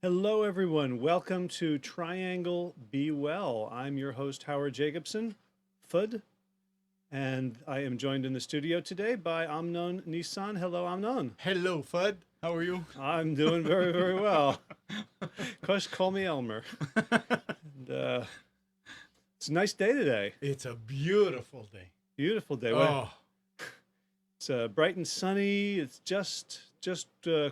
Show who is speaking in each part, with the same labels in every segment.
Speaker 1: Hello, everyone. Welcome to Triangle Be Well. I'm your host, Howard Jacobson, FUD, and I am joined in the studio today by Amnon Nissan. Hello, Amnon.
Speaker 2: Hello, Fudd. How are you?
Speaker 1: I'm doing very, very well. Call me Elmer. And, it's a nice day today.
Speaker 2: It's a beautiful day.
Speaker 1: Beautiful day.
Speaker 2: Oh,
Speaker 1: It's bright and sunny. It's just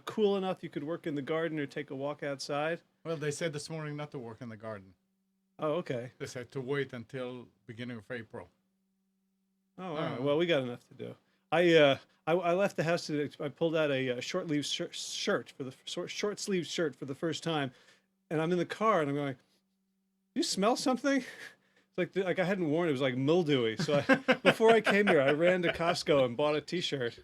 Speaker 1: cool enough you could work in the garden or take a walk outside.
Speaker 2: well, they said this morning not to work in the garden.
Speaker 1: Oh, okay.
Speaker 2: They said to wait until beginning of April.
Speaker 1: Oh, all right.
Speaker 2: Uh,
Speaker 1: Well, we got enough to do. I left the house today. I pulled out a short sleeve shirt for the short sleeve shirt for the first time, and I'm in the car and I'm going, "You smell something?" It's like I hadn't worn it. It was like mildewy. So before I came here, I ran to Costco and bought a T-shirt.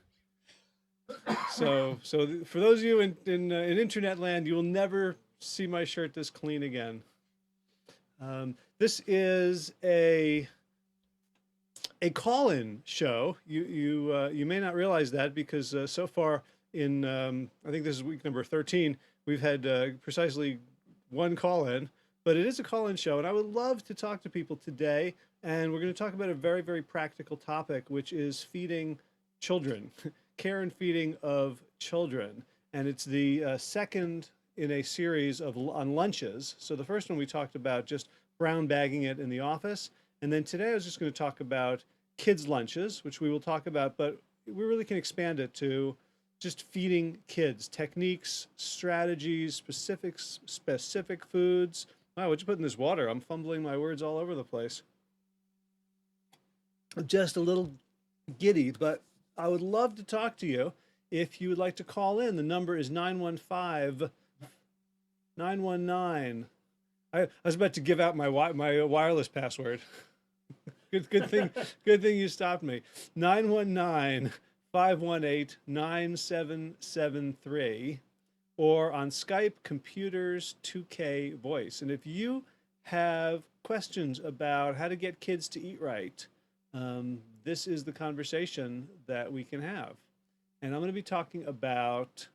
Speaker 1: So for those of you in internet land, you will never see my shirt this clean again. This is a call-in show. You may not realize that because so far in I think this is week number 13, we've had precisely one call-in, but it is a call-in show, and I would love to talk to people today. And we're going to talk about a very, very practical topic, which is feeding children, care and feeding of children. And it's the second in a series of on lunches. So the first one we talked about just brown bagging it in the office. And then today I was just going to talk about kids' lunches, which we will talk about, but we really can expand it to just feeding kids, techniques, strategies, specific foods. Wow, what'd you put in this water? I'm fumbling my words all over the place. I'm just a little giddy, but I would love to talk to you. If you would like to call in, the number is 915-919. I was about to give out my wireless password. Good thing you stopped me. 919-518-9773, or on Skype, Computers 2K Voice. And if you have questions about how to get kids to eat right, this is the conversation that we can have. And I'm going to be talking about,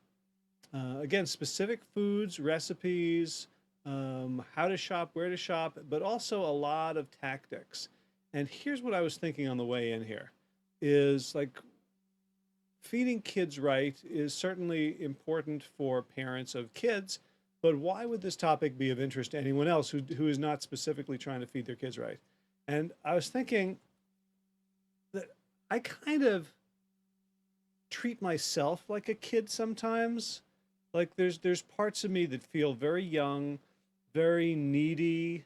Speaker 1: again, specific foods, recipes, how to shop, where to shop, but also a lot of tactics. And here's what I was thinking on the way in here is like feeding kids right is certainly important for parents of kids, but why would this topic be of interest to anyone else who is not specifically trying to feed their kids right? And I was thinking that I kind of treat myself like a kid sometimes. Like there's parts of me that feel very young, very needy,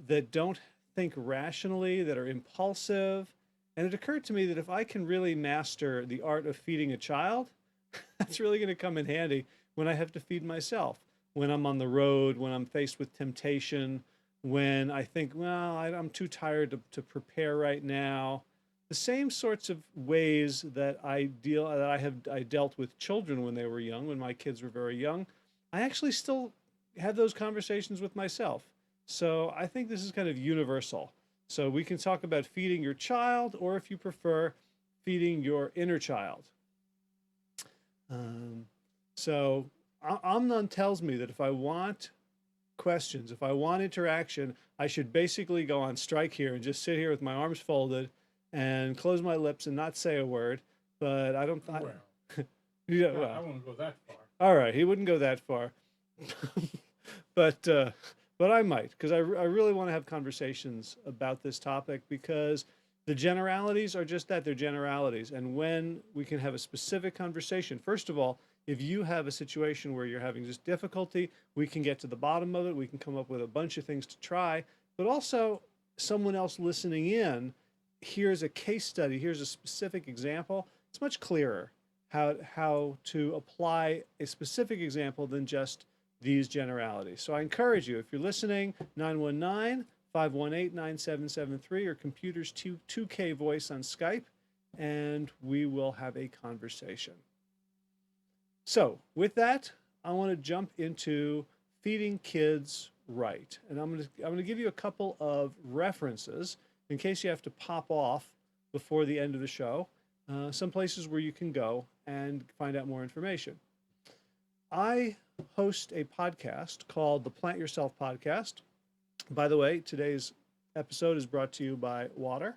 Speaker 1: that don't think rationally, that are impulsive. And it occurred to me that if I can really master the art of feeding a child, that's really going to come in handy when I have to feed myself, when I'm on the road, when I'm faced with temptation, when I think, well, I'm too tired to prepare right now. The same sorts of ways that I dealt with children when they were young, when my kids were very young, I actually still have those conversations with myself. So I think this is kind of universal. So we can talk about feeding your child, or if you prefer, feeding your inner child. Um, so Amnon tells me that if I want questions, if I want interaction, I should basically go on strike here and just sit here with my arms folded and close my lips and not say a word. But I don't.
Speaker 2: well,
Speaker 1: Yeah,
Speaker 2: I
Speaker 1: well,
Speaker 2: won't go that far.
Speaker 1: all right. He wouldn't go that far, but uh, but I might because I really want to have conversations about this topic because the generalities are just that, they're generalities. And when we can have a specific conversation, first of all, if you have a situation where you're having just difficulty, we can get to the bottom of it. We can come up with a bunch of things to try, but also someone else listening in, here's a case study, here's a specific example. It's much clearer how to apply a specific example than just these generalities. So I encourage you, if you're listening, 919-518-9773 or Computers 2K Voice on Skype, and we will have a conversation. So with that, I want to jump into feeding kids right. And I'm going to give you a couple of references in case you have to pop off before the end of the show, some places where you can go and find out more information. I host a podcast called the Plant Yourself Podcast. By the way, today's episode is brought to you by water.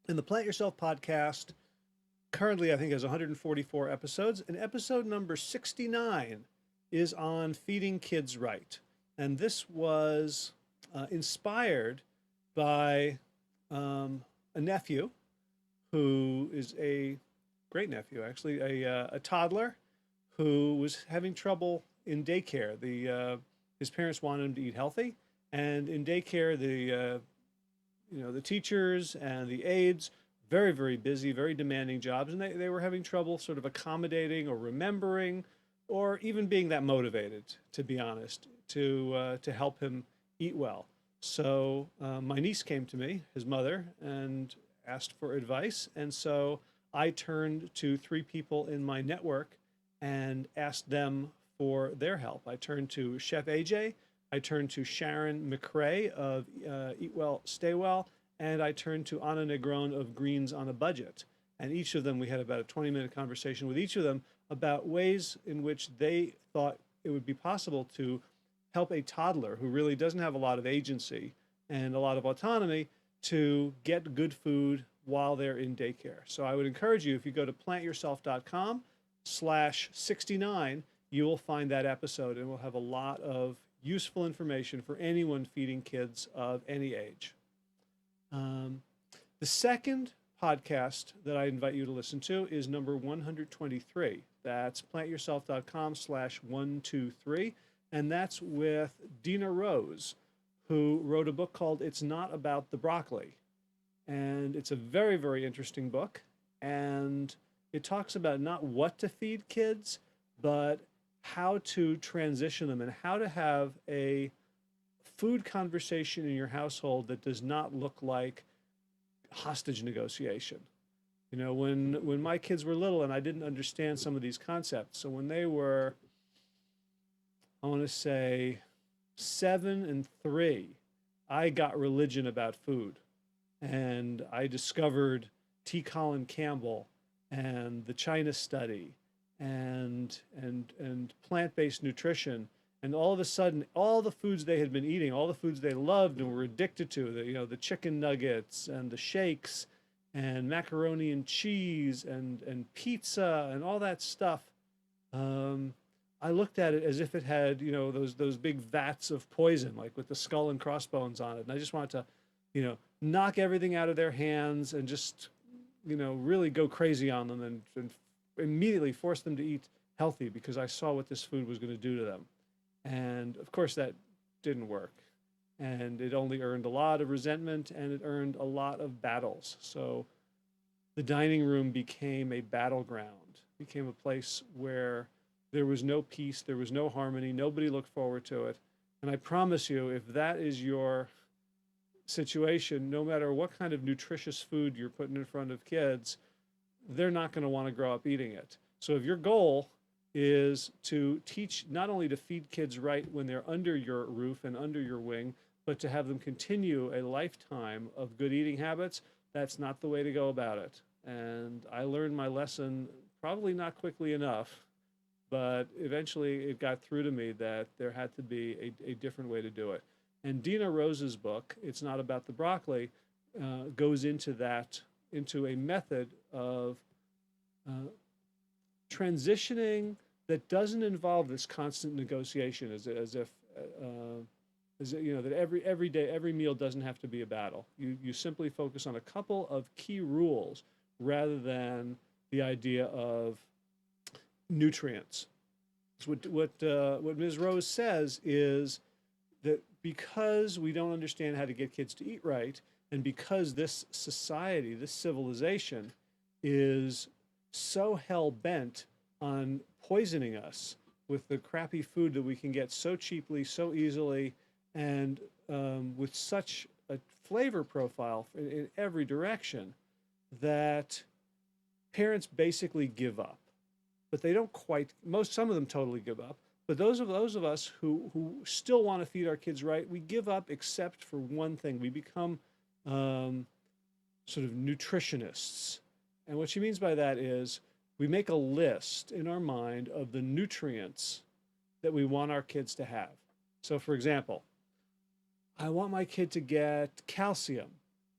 Speaker 1: And the Plant Yourself Podcast currently, I think, has 144 episodes. And episode number 69 is on feeding kids right. And this was inspired by a nephew who is a great nephew, actually, a toddler who was having trouble in daycare. His parents wanted him to eat healthy, and in daycare, the teachers and the aides, very, very busy, very demanding jobs, and they were having trouble sort of accommodating or remembering or even being that motivated, to be honest, to help him eat well. So my niece came to me, his mother, and asked for advice. And so I turned to 3 people in my network and asked them for their help. I turned to Chef AJ, I turned to Sharon McRae of Eat Well, Stay Well, and I turned to Anna Negron of Greens on a Budget. And each of them, we had about a 20-minute conversation with each of them about ways in which they thought it would be possible to help a toddler who really doesn't have a lot of agency and a lot of autonomy to get good food while they're in daycare. So I would encourage you, if you go to plantyourself.com/69, you will find that episode, and we'll have a lot of useful information for anyone feeding kids of any age. The second podcast that I invite you to listen to is number 123. That's plantyourself.com/123. And that's with Dina Rose, who wrote a book called It's Not About the Broccoli. And it's a very, very interesting book. And it talks about not what to feed kids, but how to transition them and how to have a food conversation in your household that does not look like hostage negotiation. You know, when my kids were little and I didn't understand some of these concepts, so when they were, I want to say 7 and 3, I got religion about food. And I discovered T. Colin Campbell and the China Study and plant-based nutrition. And all of a sudden, all the foods they had been eating, all the foods they loved and were addicted to, the chicken nuggets and the shakes and macaroni and cheese and pizza and all that stuff, I looked at it as if it had, those big vats of poison, like with the skull and crossbones on it. And I just wanted to, knock everything out of their hands and just, really go crazy on them and immediately force them to eat healthy because I saw what this food was going to do to them. And of course that didn't work. And it only earned a lot of resentment and it earned a lot of battles. So the dining room became a battleground, became a place where there was no peace, there was no harmony, nobody looked forward to it. And I promise you, if that is your situation, no matter what kind of nutritious food you're putting in front of kids, they're not going to want to grow up eating it. So if your goal is to teach, not only to feed kids right when they're under your roof and under your wing, but to have them continue a lifetime of good eating habits, that's not the way to go about it. And I learned my lesson probably not quickly enough, but eventually it got through to me that there had to be a different way to do it. And Dina Rose's book, It's Not About the Broccoli, goes into a method of transitioning that doesn't involve this constant negotiation, as if that every day, every meal doesn't have to be a battle. You simply focus on a couple of key rules rather than the idea of nutrients. So what Ms. Rose says is that because we don't understand how to get kids to eat right, and because this society, this civilization, is so hell-bent on poisoning us with the crappy food that we can get so cheaply, so easily, and with such a flavor profile in every direction, that parents basically give up. But they don't quite, some of them totally give up. But those of us who still want to feed our kids right, we give up except for one thing. We become sort of nutritionists. And what she means by that is we make a list in our mind of the nutrients that we want our kids to have. So, for example, I want my kid to get calcium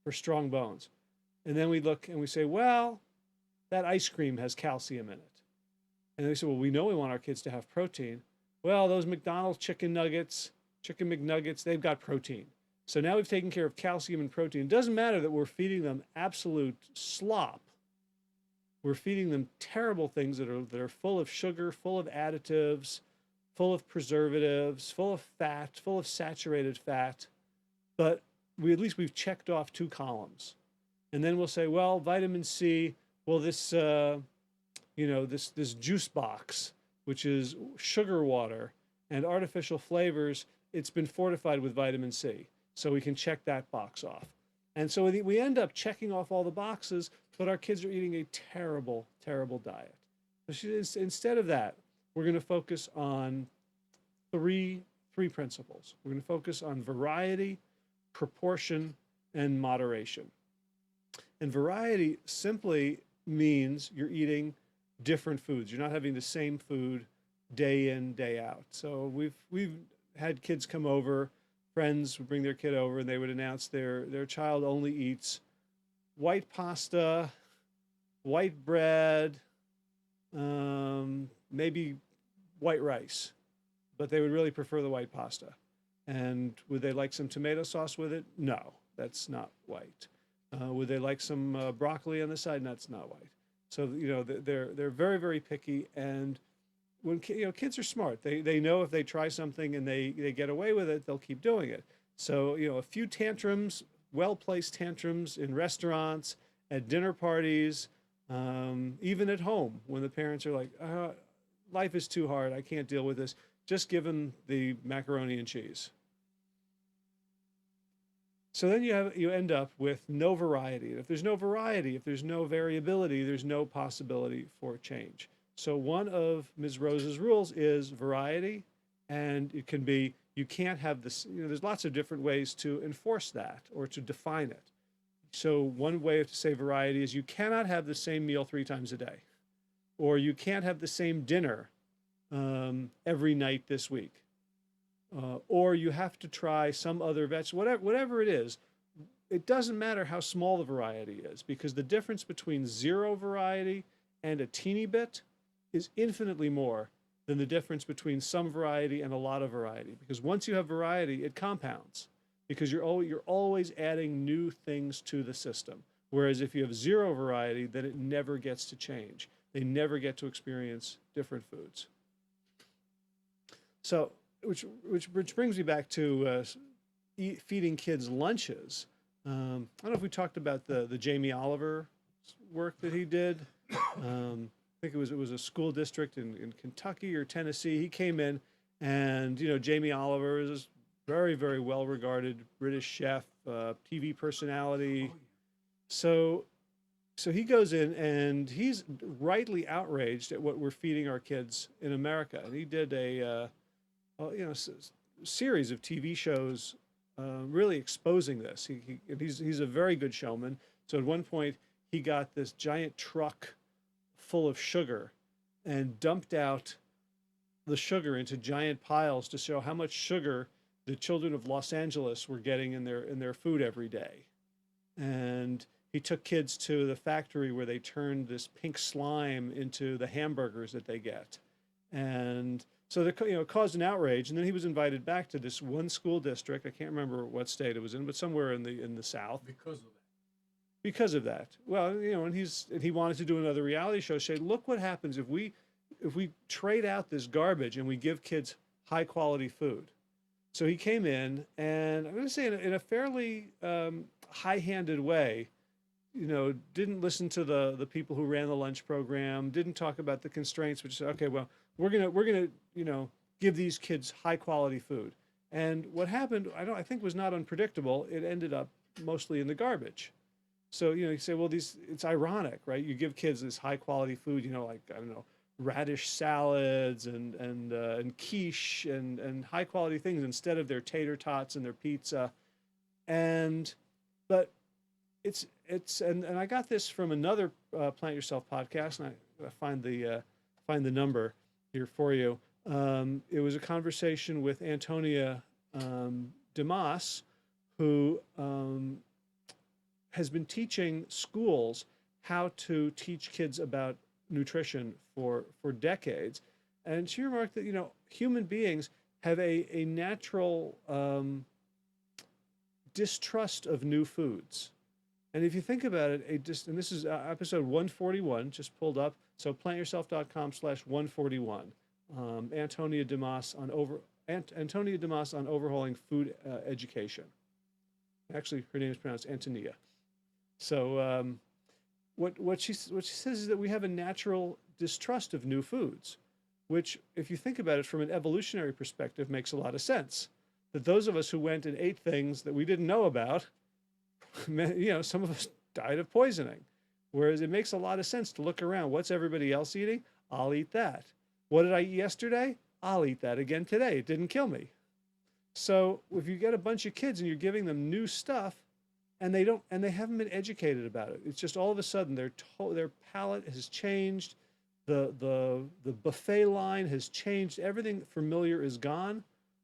Speaker 1: for strong bones. And then we look and we say, well, that ice cream has calcium in it. And they say, well, we know we want our kids to have protein. Well, those McDonald's chicken nuggets, chicken McNuggets, they've got protein. So now we've taken care of calcium and protein. It doesn't matter that we're feeding them absolute slop. We're feeding them terrible things that are full of sugar, full of additives, full of preservatives, full of fat, full of saturated fat. But at least we've checked off 2 columns. And then we'll say, well, vitamin C, well, this juice box, which is sugar water and artificial flavors, it's been fortified with vitamin C. So we can check that box off. And so we end up checking off all the boxes, but our kids are eating a terrible, terrible diet. So instead of that, we're going to focus on three principles. We're going to focus on variety, proportion, and moderation. And variety simply means you're eating different foods. You're not having the same food day in, day out. So we've had kids come over, friends would bring their kid over, and they would announce their child only eats white pasta, white bread, maybe white rice, but they would really prefer the white pasta. And would they like some tomato sauce with it? No, that's not white. Would they like some broccoli on the side? That's not white. So they're very, very picky. And when kids are smart, they know if they try something and they get away with it, they'll keep doing it. So a few tantrums, well-placed tantrums in restaurants, at dinner parties, even at home when the parents are like, life is too hard, I can't deal with this. Just give them the macaroni and cheese. So then you end up with no variety. If there's no variety, if there's no variability, there's no possibility for change. So one of Ms. Rose's rules is variety, and it can be, you can't have this, there's lots of different ways to enforce that or to define it. So one way to say variety is you cannot have the same meal 3 times a day, or you can't have the same dinner every night this week. Or you have to try some other vegetable, whatever it is. It doesn't matter how small the variety is, because the difference between 0 variety and a teeny bit is infinitely more than the difference between some variety and a lot of variety. Because once you have variety, it compounds, because you're always adding new things to the system. Whereas if you have 0 variety, then it never gets to change. They never get to experience different foods. So, which brings me back to feeding kids lunches. I don't know if we talked about the Jamie Oliver work that he did. I think it was a school district in Kentucky or Tennessee. He came in, and Jamie Oliver is a very, very well-regarded British chef, TV personality. So he goes in, and he's rightly outraged at what we're feeding our kids in America. And he did a series of TV shows really exposing this. He's a very good showman. So at one point, he got this giant truck full of sugar and dumped out the sugar into giant piles to show how much sugar the children of Los Angeles were getting in their food every day. And he took kids to the factory where they turned this pink slime into the hamburgers that they get. And so it caused an outrage, and then he was invited back to this one school district. I can't remember what state it was in, but somewhere in the South. Because of that. Well, and he wanted to do another reality show. Say, look what happens if we trade out this garbage and we give kids high quality food. So he came in, and I'm going to say in a fairly high-handed way. Didn't listen to the people who ran the lunch program. Didn't talk about the constraints, which said, okay, well, we're gonna give these kids high quality food. And what happened, I think, was not unpredictable. It ended up mostly in the garbage. So you say, well, it's ironic, right? You give kids this high quality food, like radish salads and quiche and high quality things instead of their tater tots and their pizza, but it's and I got this from another Plant Yourself podcast, and find the number here for you. It was a conversation with Antonia Demas, who has been teaching schools how to teach kids about nutrition for decades. And she remarked that, human beings have a natural distrust of new foods. And if you think about it, and this is episode 141, just pulled up. So plantyourself.com/141. Antonia Demas on overhauling food education. Actually, her name is pronounced Antonia. So what she says is that we have a natural distrust of new foods, which, if you think about it from an evolutionary perspective, makes a lot of sense. That those of us who went and ate things that we didn't know about, some of us died of poisoning. Whereas it makes a lot of sense to look around. What's everybody else eating? I'll eat that. What did I eat yesterday? I'll eat that again today. It didn't kill me. So if you get a bunch of kids and you're giving them new stuff, and they haven't been educated about it, it's just all of a sudden their palate has changed, the buffet line has changed, everything familiar is gone.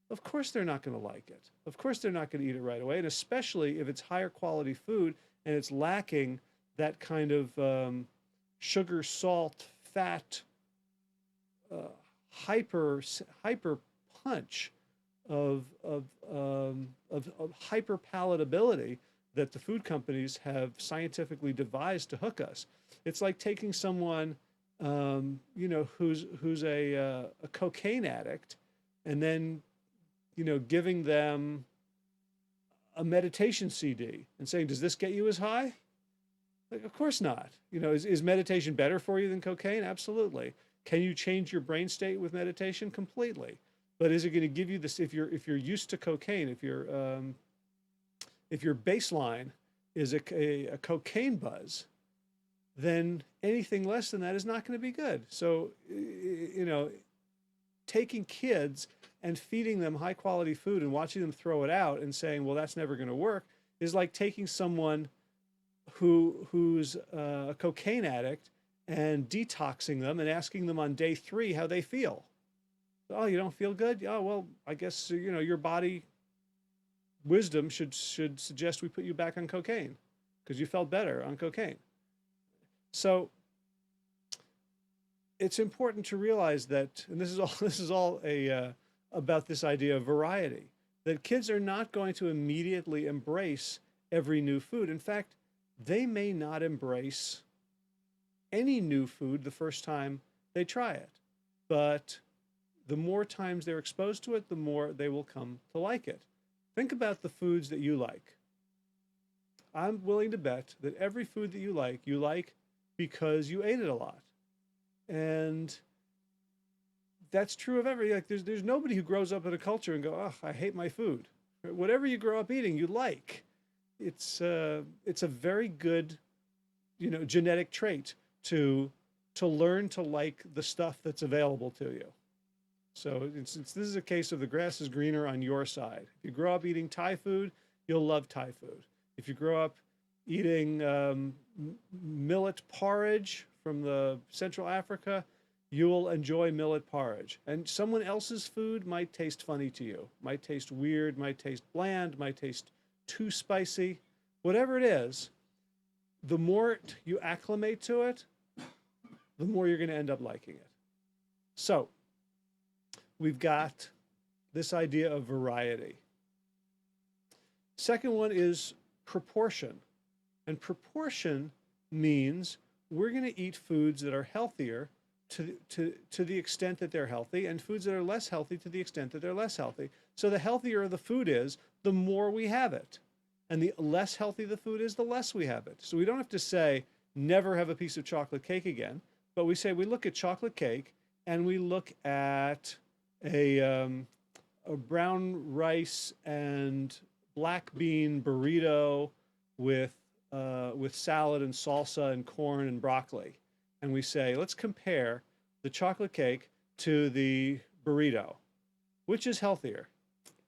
Speaker 1: Of course they're not going to like it. Of course they're not going to eat it right away, and especially if it's higher quality food and it's lacking that kind of sugar, salt, fat, hyper punch of hyper palatability that the food companies have scientifically devised to hook us. It's like taking someone, who's a cocaine addict, and then, giving them a meditation CD and saying, "Does this get you as high?" Like, of course not. Is meditation better for you than cocaine? Absolutely. Can you change your brain state with meditation? Completely. But is it going to give you this? If you're used to cocaine, if your baseline is a cocaine buzz, then anything less than that is not going to be good. So, taking kids and feeding them high quality food and watching them throw it out and saying, "Well, that's never going to work," is like taking someone who's a cocaine addict and detoxing them and asking them on day 3 how they feel. "Oh, you don't feel good? Oh, well, I guess, your body wisdom should suggest we put you back on cocaine because you felt better on cocaine." So it's important to realize that, and this is all about this idea of variety, that kids are not going to immediately embrace every new food. In fact, they may not embrace any new food the first time they try it. But the more times they're exposed to it, the more they will come to like it. Think about the foods that you like. I'm willing to bet that every food that you like because you ate it a lot. And that's true of there's nobody who grows up in a culture and go, "Oh, I hate my food." Whatever you grow up eating, you like. It's a very good, genetic trait to learn to like the stuff that's available to you. So this is a case of the grass is greener on your side. If you grow up eating Thai food, you'll love Thai food. If you grow up eating millet porridge from the Central Africa, you will enjoy millet porridge. And someone else's food might taste funny to you, might taste weird, might taste bland, might taste too spicy. Whatever it is, the more you acclimate to it, the more you're going to end up liking it. So we've got this idea of variety. Second one is proportion. And proportion means we're going to eat foods that are healthier to the extent that they're healthy, and foods that are less healthy to the extent that they're less healthy. So the healthier the food is, the more we have it. And the less healthy the food is, the less we have it. So we don't have to say, never have a piece of chocolate cake again. But we say, we look at chocolate cake and we look at a brown rice and black bean burrito with salad and salsa and corn and broccoli. And we say, let's compare the chocolate cake to the burrito. Which is healthier?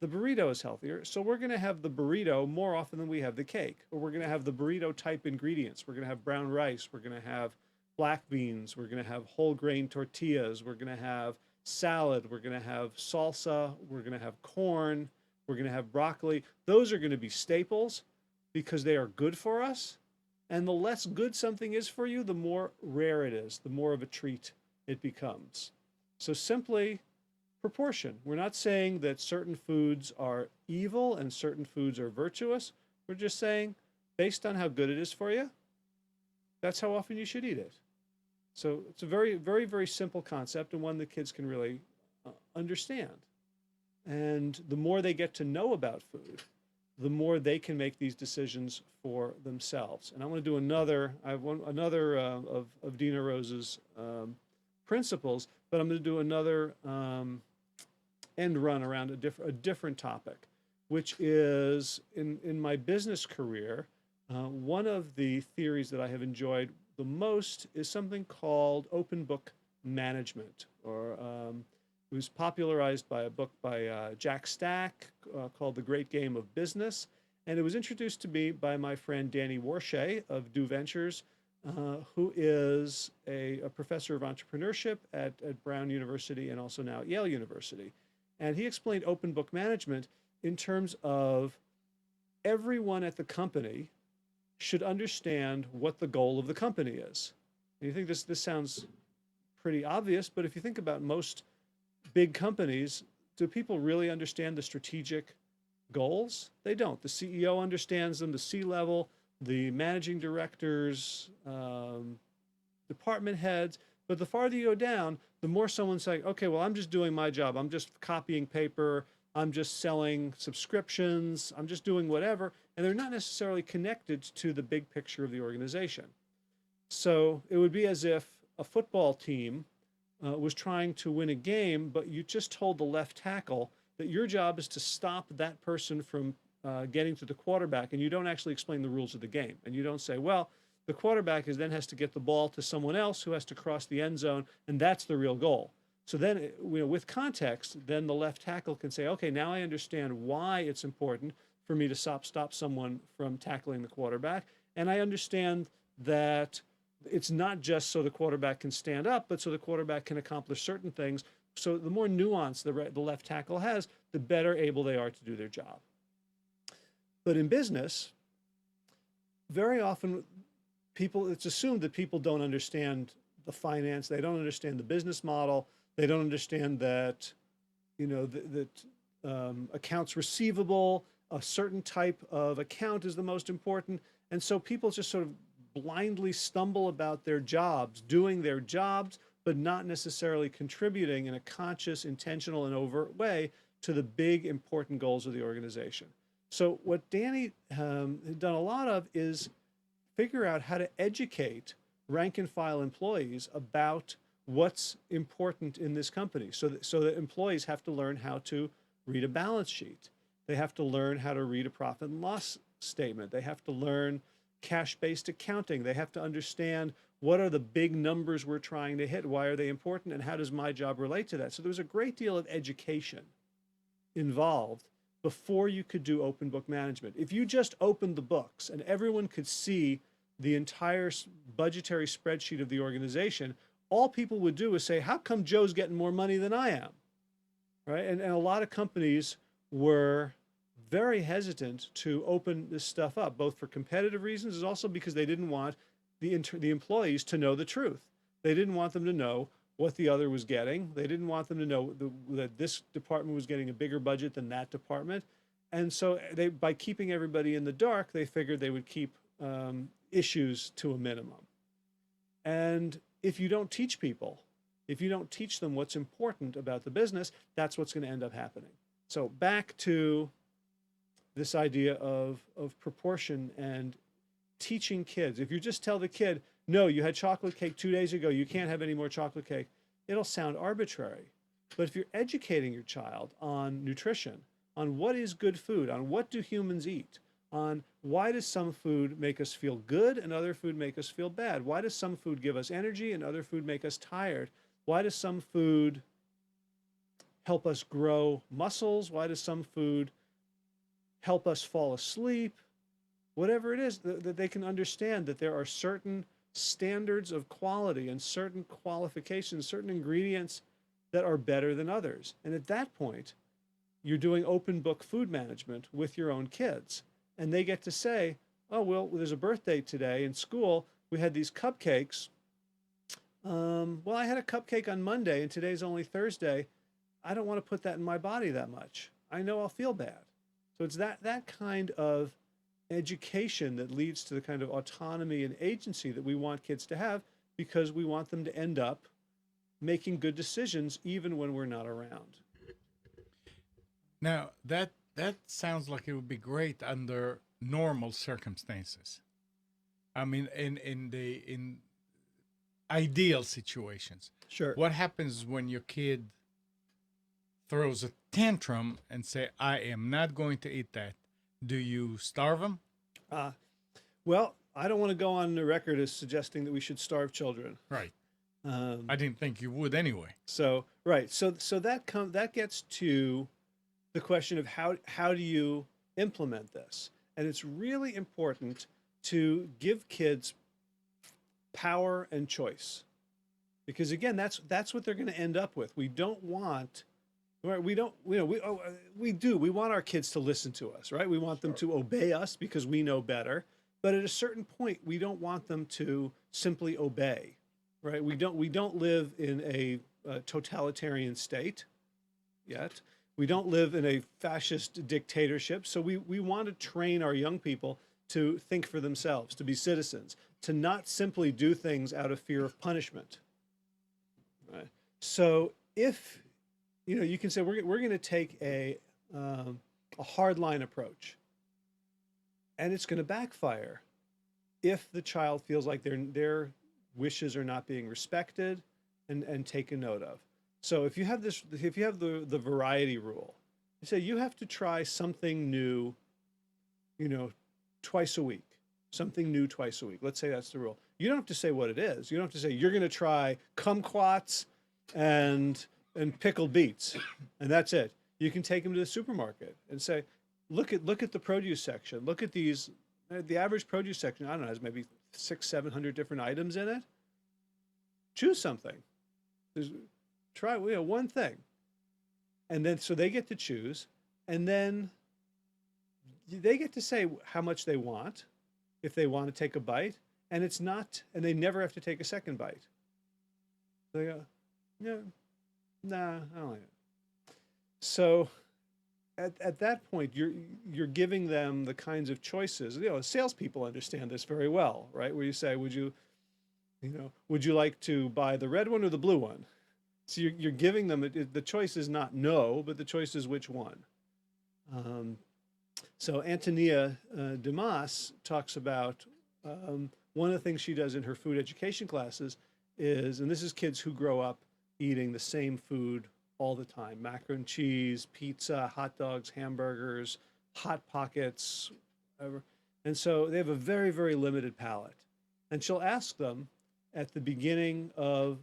Speaker 1: The burrito is healthier, so we're going to have the burrito more often than we have the cake. Or we're going to have the burrito type ingredients. We're going to have brown rice. We're going to have black beans, we're going to have whole grain tortillas, we're going to have salad, we're going to have salsa, we're going to have corn, we're going to have broccoli. Those are going to be staples because they are good for us. And the less good something is for you, the more rare it is, the more of a treat it becomes. So simply proportion. We're not saying that certain foods are evil and certain foods are virtuous. We're just saying, based on how good it is for you, that's how often you should eat it. So it's a very, very, very simple concept and one that kids can really understand. And the more they get to know about food, the more they can make these decisions for themselves. And I want to do another, I have another of Dina Rose's principles, but I'm going to do another end run around a different topic, which is in my business career, one of the theories that I have enjoyed the most is something called open book management, or it was popularized by a book by Jack Stack called The Great Game of Business. And it was introduced to me by my friend Danny Warshay of Do Ventures, who is a professor of entrepreneurship at Brown University and also now at Yale University. And he explained open book management in terms of everyone at the company should understand what the goal of the company is. And you think this sounds pretty obvious, but if you think about most big companies, do people really understand the strategic goals? They don't. The CEO understands them, the C-level, the managing directors, department heads. But the farther you go down, the more someone's saying, okay, well, I'm just doing my job. I'm just copying paper. I'm just selling subscriptions. I'm just doing whatever. And they're not necessarily connected to the big picture of the organization. So it would be as if a football team was trying to win a game, but you just told the left tackle that your job is to stop that person from getting to the quarterback, and you don't actually explain the rules of the game. And you don't say, well, the quarterback then has to get the ball to someone else who has to cross the end zone, and that's the real goal. So then, with context, then the left tackle can say, okay, now I understand why it's important for me to stop someone from tackling the quarterback, and I understand that it's not just so the quarterback can stand up, but so the quarterback can accomplish certain things. So the more nuance the left tackle has, the better able they are to do their job. But in business, very often it's assumed that people don't understand the finance, they don't understand the business model, they don't understand that, accounts receivable, a certain type of account is the most important. And so people just sort of blindly stumble about their jobs, doing their jobs, but not necessarily contributing in a conscious, intentional, and overt way to the big, important goals of the organization. So what Danny had done a lot of is figure out how to educate rank and file employees about what's important in this company. So that employees have to learn how to read a balance sheet. They have to learn how to read a profit and loss statement. They have to learn cash-based accounting. They have to understand what are the big numbers we're trying to hit, why are they important, and how does my job relate to that? So there was a great deal of education involved before you could do open book management. If you just opened the books and everyone could see the entire budgetary spreadsheet of the organization, all people would do is say, how come Joe's getting more money than I am? Right? And a lot of companies were very hesitant to open this stuff up, both for competitive reasons and also because they didn't want the employees to know the truth. They didn't want them to know what the other was getting. They didn't want them to know that this department was getting a bigger budget than that department. And so by keeping everybody in the dark, they figured they would keep issues to a minimum. And if you don't teach people, if you don't teach them what's important about the business, that's what's going to end up happening. So back to this idea of proportion and teaching kids. If you just tell the kid, no, you had chocolate cake 2 days ago, you can't have any more chocolate cake, it'll sound arbitrary. But if you're educating your child on nutrition, on what is good food, on what do humans eat, on why does some food make us feel good and other food make us feel bad? Why does some food give us energy and other food make us tired? Why does some food help us grow muscles? Why does some food help us fall asleep? Whatever it is, that they can understand that there are certain standards of quality and certain qualifications, certain ingredients that are better than others. And at that point, you're doing open book food management with your own kids. And they get to say, oh, well, there's a birthday today in school. We had these cupcakes. Well, I had a cupcake on Monday and today's only Thursday. I don't want to put that in my body that much. I know I'll feel bad. So it's that kind of education that leads to the kind of autonomy and agency that we want kids to have, because we want them to end up making good decisions even when we're not around.
Speaker 2: Now that sounds like it would be great under normal circumstances. I mean, in ideal situations.
Speaker 1: Sure.
Speaker 2: What happens when your kid throws a tantrum and say, "I am not going to eat that"? Do you starve them?
Speaker 1: Well, I don't want to go on the record as suggesting that we should starve children.
Speaker 2: Right.
Speaker 1: Um,
Speaker 2: I didn't think you would anyway.
Speaker 1: so right. So that gets to the question of how do you implement this? And it's really important to give kids power and choice, because again, that's what they're going to end up with. We don't want, right? We don't, you know, we want our kids to listen to us, right? We want them to obey us because we know better. But at a certain point, we don't want them to simply obey, right? We don't live in a totalitarian state yet. We don't live in a fascist dictatorship. So we want to train our young people to think for themselves, to be citizens, to not simply do things out of fear of punishment. Right? So if, you can say we're going to take a hardline approach, and it's going to backfire if the child feels like their wishes are not being respected and taken note of. So if you have the variety rule, you say you have to try something new, twice a week, something new twice a week. Let's say that's the rule. You don't have to say what it is. You don't have to say you're going to try kumquats and pickled beets, and that's it. You can take them to the supermarket and say, look at the produce section. Look at these. The average produce section, I don't know, has maybe 600-700 different items in it. Choose something. Try one thing, and then so they get to choose, and then they get to say how much they want, if they want to take a bite, and they never have to take a second bite. They go, no, nah, I don't like it. So at that point, you're giving them the kinds of choices. Salespeople understand this very well, right? Where you say, would you like to buy the red one or the blue one? So you're giving them the choice is not no, but the choice is which one. So Antonia Damas talks about one of the things she does in her food education classes is, and this is kids who grow up eating the same food all the time: macaroni and cheese, pizza, hot dogs, hamburgers, Hot Pockets, whatever. And so they have a very, very limited palate. And she'll ask them at the beginning of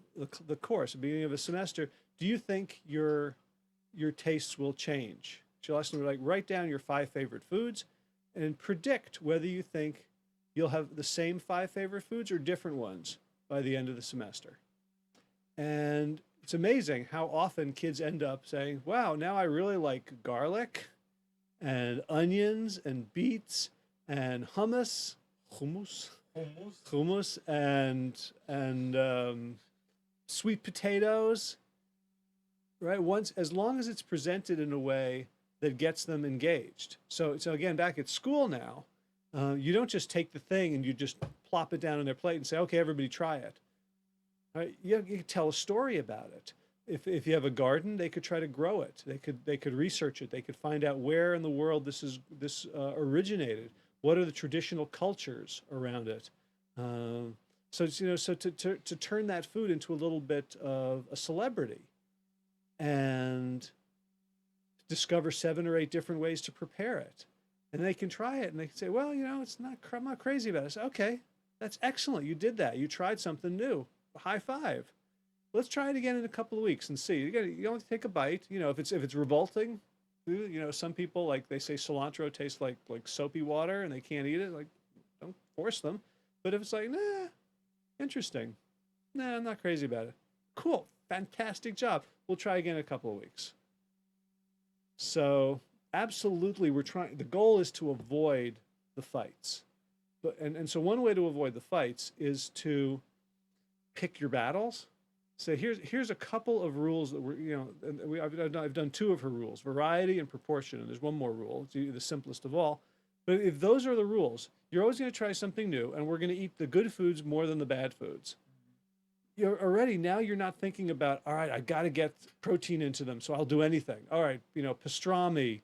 Speaker 1: the course, the beginning of a semester, do you think your tastes will change? She'll ask them, write down your 5 favorite foods and predict whether you think you'll have the same 5 favorite foods or different ones by the end of the semester. And it's amazing how often kids end up saying, wow, now I really like garlic and onions and beets and hummus and sweet potatoes, right? As long as it's presented in a way that gets them engaged. So again, back at school now, you don't just take the thing and you just plop it down on their plate and say, okay, everybody try it. Right? You could tell a story about it. If you have a garden, they could try to grow it. They could research it. They could find out where in the world this originated. What are the traditional cultures around it? So to turn that food into a little bit of a celebrity, and discover 7 or 8 different ways to prepare it, and they can try it, and they can say, well, I'm not crazy about it. So, okay, that's excellent. You did that. You tried something new. High five. Let's try it again in a couple of weeks and see. You only take a bite. If it's revolting, some people, they say cilantro tastes like soapy water and they can't eat it. Don't force them. But if it's like, nah, Interesting. Nah, I'm not crazy about it. Cool. Fantastic job. We'll try again in a couple of weeks. So, absolutely, the goal is to avoid the fights. And so, one way to avoid the fights is to pick your battles. So here's a couple of rules that I've done two of her rules: variety and proportion. And there's one more rule. It's the simplest of all. But if those are the rules, you're always going to try something new, and we're going to eat the good foods more than the bad foods. You're not thinking about, all right, I got to get protein into them, so I'll do anything. All right, pastrami,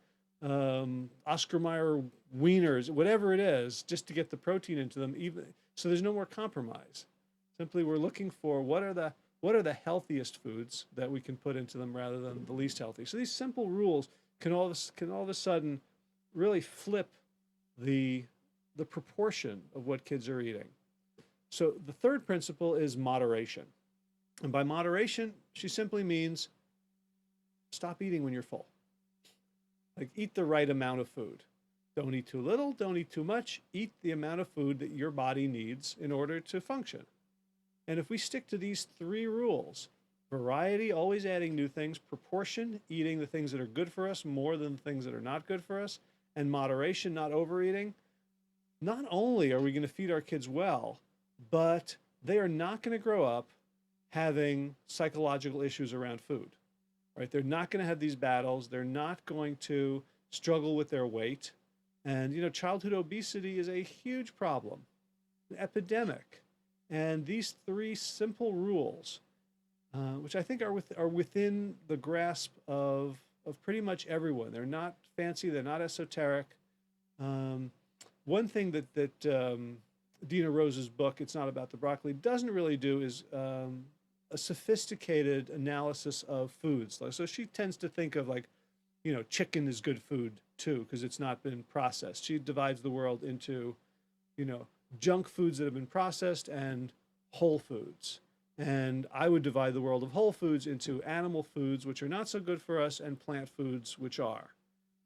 Speaker 1: Oscar Mayer wieners, whatever it is, just to get the protein into them. Even so, there's no more compromise. Simply, we're looking for what are the healthiest foods that we can put into them rather than the least healthy. So these simple rules can all of a sudden really flip the proportion of what kids are eating. So the third principle is moderation. And by moderation, she simply means stop eating when you're full. Like, eat the right amount of food. Don't eat too little, don't eat too much. Eat the amount of food that your body needs in order to function. And if we stick to these three rules, variety, always adding new things; proportion, eating the things that are good for us more than the things that are not good for us; and moderation, not overeating, not only are we going to feed our kids well, but they are not going to grow up having psychological issues around food, right? They're not going to have these battles. They're not going to struggle with their weight. And, childhood obesity is a huge problem, an epidemic. And these three simple rules, which I think are within the grasp of pretty much everyone. They're not fancy. They're not esoteric. One thing that Dina Rose's book, It's Not About the Broccoli, doesn't really do is a sophisticated analysis of foods. So she tends to think of, like, chicken is good food too because it's not been processed. She divides the world into, junk foods that have been processed and whole foods. And I would divide the world of whole foods into animal foods, which are not so good for us, and plant foods, which are.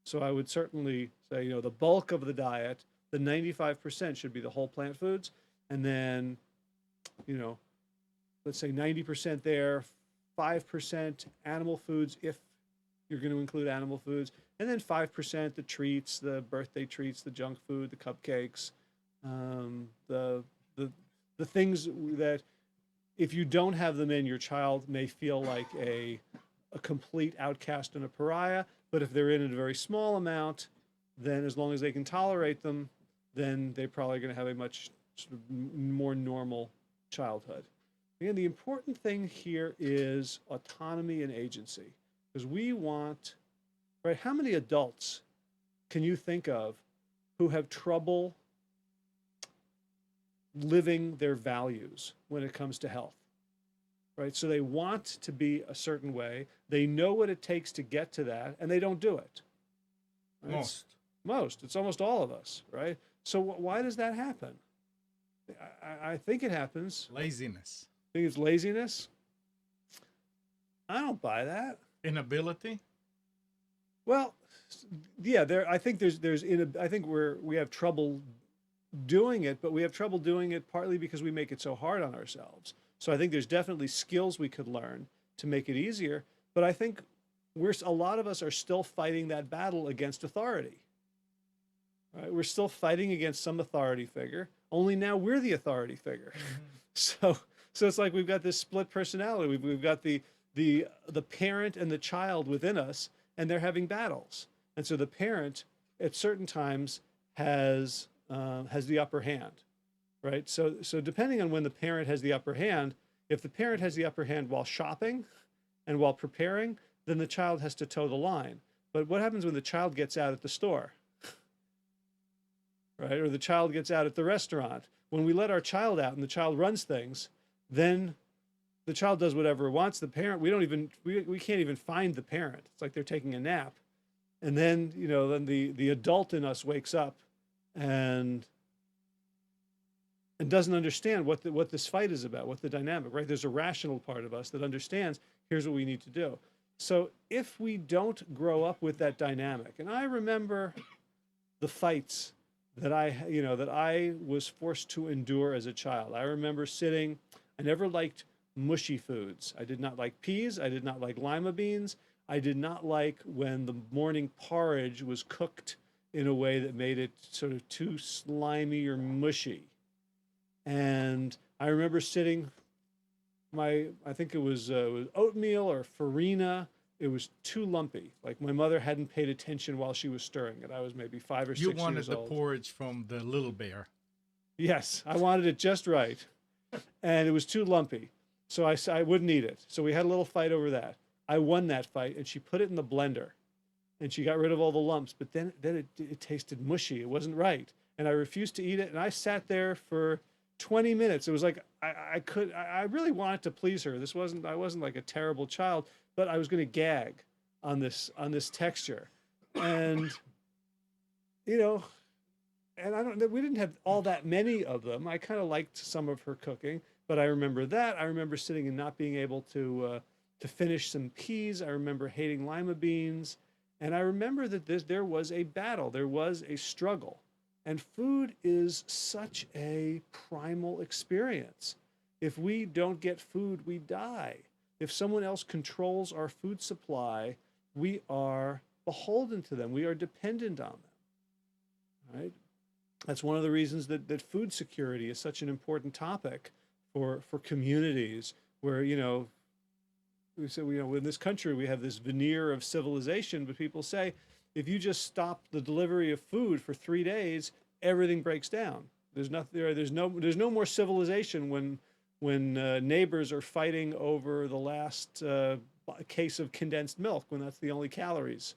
Speaker 1: So I would certainly say, the bulk of the diet, the 95% should be the whole plant foods. And then, let's say 90% there, 5% animal foods, if you're going to include animal foods. And then 5% the treats, the birthday treats, the junk food, the cupcakes, the things that if you don't have them in, your child may feel like a complete outcast and a pariah. But if they're in a very small amount, then as long as they can tolerate them, then they're probably going to have a much more normal childhood. Again, the important thing here is autonomy and agency, because we want, right? How many adults can you think of who have trouble living their values when it comes to health, right? So they want to be a certain way. They know what it takes to get to that, and they don't do it. Right? Most. It's almost all of us, right? So why does that happen? I think it happens.
Speaker 2: Laziness.
Speaker 1: Think it's laziness? I don't buy that.
Speaker 2: Inability?
Speaker 1: Well, yeah, I think we have trouble doing it, but we have trouble doing it partly because we make it so hard on ourselves. So I think there's definitely skills we could learn to make it easier, but I think a lot of us are still fighting that battle against authority. Right? We're still fighting against some authority figure, only now we're the authority figure. Mm-hmm. So it's like we've got this split personality. We've got the parent and the child within us, and they're having battles. And so the parent at certain times has the upper hand, right? So depending on when the parent has the upper hand, if the parent has the upper hand while shopping and while preparing, then the child has to toe the line. But what happens when the child gets out at the store, right? Or the child gets out at the restaurant? When we let our child out and the child runs things, then the child does whatever it wants. The parent, we can't even find the parent. It's like they're taking a nap. And then, then the adult in us wakes up and doesn't understand what this fight is about, what the dynamic, right? There's a rational part of us that understands, here's what we need to do. So if we don't grow up with that dynamic, and I remember the fights that that I was forced to endure as a child. I remember sitting, I never liked mushy foods. I did not like peas. I did not like lima beans. I did not like when the morning porridge was cooked in a way that made it sort of too slimy or mushy. And I remember sitting, I think it was oatmeal or farina. It was too lumpy. Like my mother hadn't paid attention while she was stirring it. I was maybe 5 or
Speaker 2: You
Speaker 1: 6 years
Speaker 2: wanted the
Speaker 1: old.
Speaker 2: porridge from the Little Bear.
Speaker 1: Yes, I wanted it just right, and it was too lumpy, so I wouldn't eat it. So we had a little fight over that. I won that fight, and she put it in the blender, and she got rid of all the lumps. But then it tasted mushy. It wasn't right, and I refused to eat it. And I sat there for 20 minutes. It was like I really wanted to please her. I wasn't like a terrible child, but I was going to gag on this texture, and you know and I don't. We didn't have all that many of them. I kind of liked some of her cooking, but I remember that. I remember sitting and not being able to finish some peas. I remember hating lima beans, and I remember that there was a battle. There was a struggle, and food is such a primal experience. If we don't get food, we die. If someone else controls our food supply, we are beholden to them. We are dependent on them, right? That's one of the reasons that food security is such an important topic for communities where, we say, in this country, we have this veneer of civilization, but people say, if you just stop the delivery of food for 3 days, everything breaks down. There's no more civilization when neighbors are fighting over the last case of condensed milk when that's the only calories.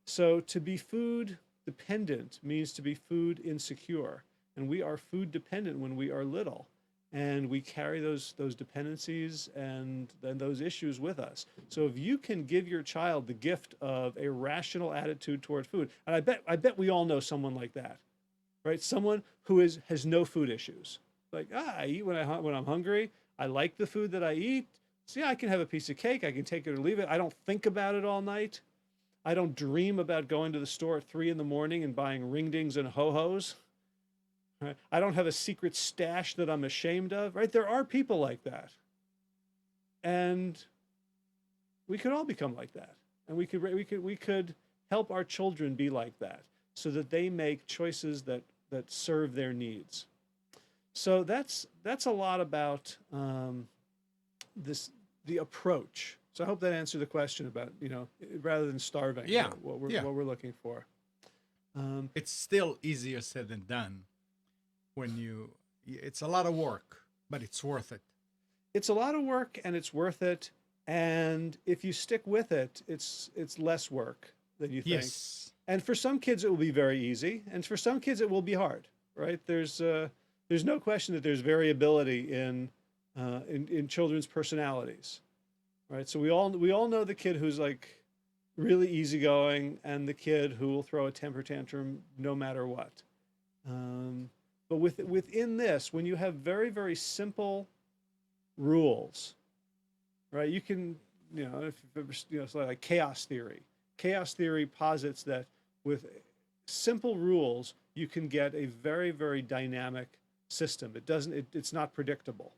Speaker 1: So to be food dependent means to be food insecure, and we are food dependent when we are little, and we carry those dependencies and those issues with us. So if you can give your child the gift of a rational attitude toward food, and I bet we all know someone like that, right? Someone who has no food issues. Like, I eat when I'm hungry. I like the food that I eat. So yeah, I can have a piece of cake. I can take it or leave it. I don't think about it all night. I don't dream about going to the store at 3 in the morning and buying ring-dings and ho-hos. Right? I don't have a secret stash that I'm ashamed of. Right? There are people like that, and we could all become like that, and we could help our children be like that, so that they make choices that serve their needs. So that's a lot about the approach. So I hope that answered the question about, rather than starving,
Speaker 2: Yeah,
Speaker 1: what
Speaker 2: yeah.
Speaker 1: we're looking for.
Speaker 2: It's still easier said than done when it's a lot of work, but it's worth it.
Speaker 1: It's a lot of work and it's worth it. And if you stick with it, it's less work than you think.
Speaker 2: Yes.
Speaker 1: And for some kids, it will be very easy. And for some kids, it will be hard, right? There's no question that there's variability in children's personalities. Right. So we all know the kid who's like really easygoing and the kid who will throw a temper tantrum no matter what. But within this, when you have very, very simple rules, right? You can, if it's like chaos theory. Chaos theory posits that with simple rules, you can get a very, very dynamic system. It's not predictable.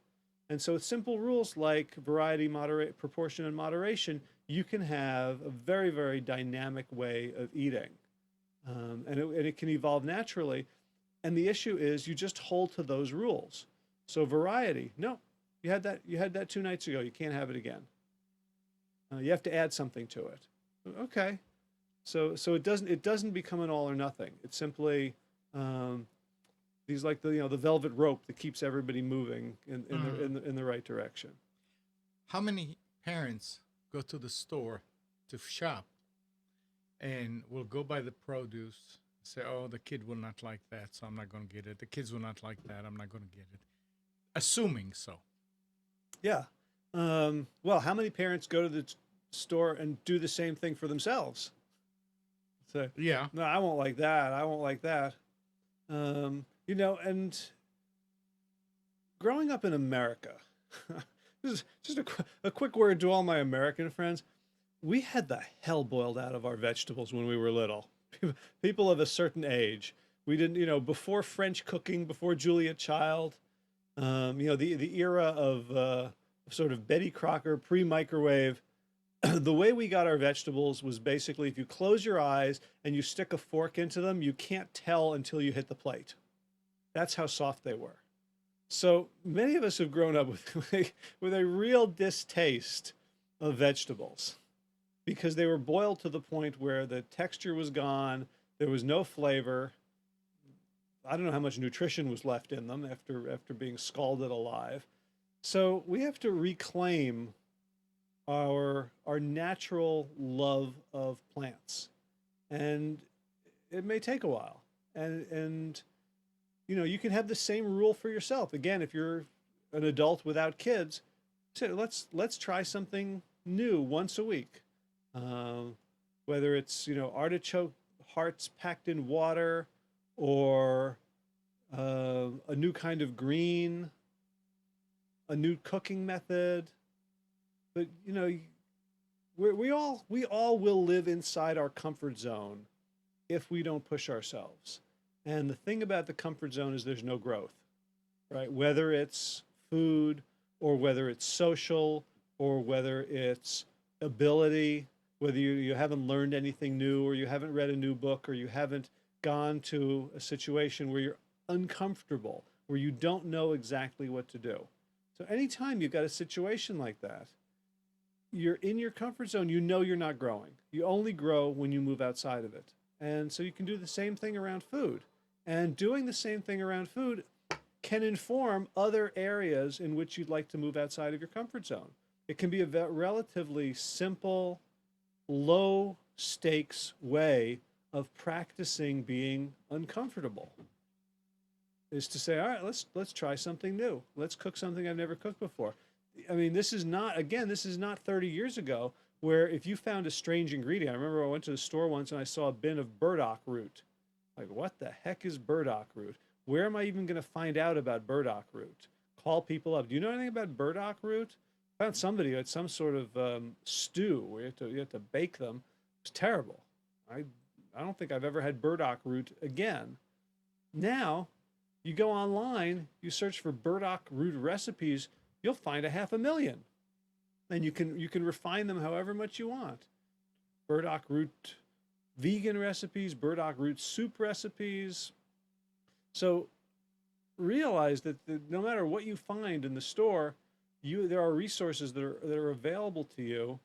Speaker 1: And so with simple rules like variety, proportion, and moderation, you can have a very, very dynamic way of eating. And it can evolve naturally. And the issue is you just hold to those rules. So variety, no, you had that 2 nights ago. You can't have it again. You have to add something to it. Okay. So it doesn't become an all or nothing. It's simply these like the velvet rope that keeps everybody moving in the right direction.
Speaker 2: How many parents go to the store to shop and will go buy the produce, say, "Oh, the kid will not like that, so I'm not going to get it. The kids will not like that, I'm not going to get it," assuming so.
Speaker 1: Yeah. Well, how many parents go to the store and do the same thing for themselves? So
Speaker 2: Yeah.
Speaker 1: no, I won't like that. I won't like that. And growing up in America, this is just a quick word to all my American friends. We had the hell boiled out of our vegetables when we were little. People of a certain age, We didn't, before French cooking, before Julia Child, the era of sort of Betty Crocker, pre-microwave. The way we got our vegetables was basically if you close your eyes and you stick a fork into them, you can't tell until you hit the plate. That's how soft they were. So many of us have grown up with a real distaste of vegetables because they were boiled to the point where the texture was gone, there was no flavor. I don't know how much nutrition was left in them after being scalded alive. So we have to reclaim our natural love of plants, and it may take a while. And you can have the same rule for yourself. Again, if you're an adult without kids, say let's try something new once a week. Whether it's artichoke hearts packed in water, or a new kind of green, a new cooking method. But we all will live inside our comfort zone if we don't push ourselves. And the thing about the comfort zone is there's no growth, right? Whether it's food, or whether it's social, or whether it's ability, whether you haven't learned anything new, or you haven't read a new book, or you haven't gone to a situation where you're uncomfortable, where you don't know exactly what to do. So anytime you've got a situation like that, you're in your comfort zone, you're not growing. You only grow when you move outside of it. And so you can do the same thing around food. And doing the same thing around food can inform other areas in which you'd like to move outside of your comfort zone. It can be a relatively simple, low stakes way of practicing being uncomfortable. Is to say, all right, let's try something new. Let's cook something I've never cooked before. I mean, this is not 30 years ago, where if you found a strange ingredient. I remember I went to the store once and I saw a bin of burdock root. Like, what the heck is burdock root? Where am I even going to find out about burdock root? Call people up. Do you know anything about burdock root? I found somebody who had some sort of stew where you have to bake them. It was terrible. I don't think I've ever had burdock root again. Now, you go online, you search for burdock root recipes, you'll find 500,000. And you can refine them however much you want. Burdock root vegan recipes, burdock root soup recipes. So realize that no matter what you find in the store, there are resources that are available to you